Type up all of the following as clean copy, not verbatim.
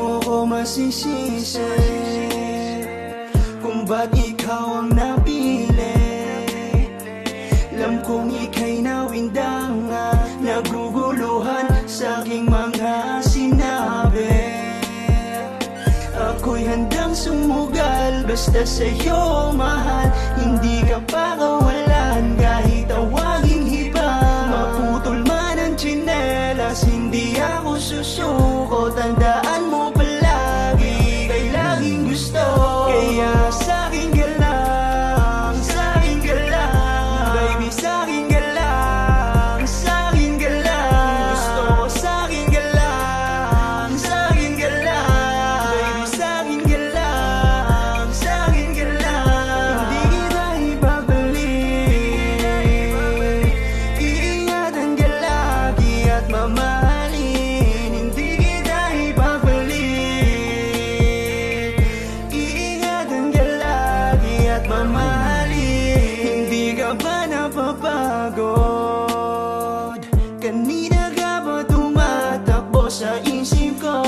mo ko masisisi kung ba't ikaw ang napili. Alam kong ika'y nawindanga, naguguluhan sa aking mga sinabi. Ako'y handang sumugal basta sa'yo mahal. Hindi ka pakawalan kahit tawaging iba. Maputol man ang tsinelas, hindi ako susuko. Tandaan mo palagi kay laging gusto. Kaya sa'kin ka lang, sa'kin ka lang, baby, sa'kin ka lang, sa'kin ka lang. Gusto ko sa'kin ka lang, sa'kin ka lang, baby, sa'kin ka lang, sa'kin ka lang. Hindi kita ibabalik, iingatan ka lagi at mamahalin. Hindi kita ibabalik, iingatan ka lagi at mamahalin. Hindi ka ba napapagod? Kanina ka ba tumatakbo sa isip ko?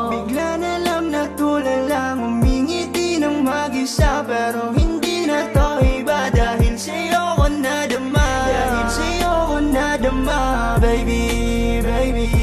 Bigla na lang natulala, umingiti ng mag-isa. Pero hindi na to iba dahil sa'yo ko nadama, dahil sa'yo ko nadama, baby, baby.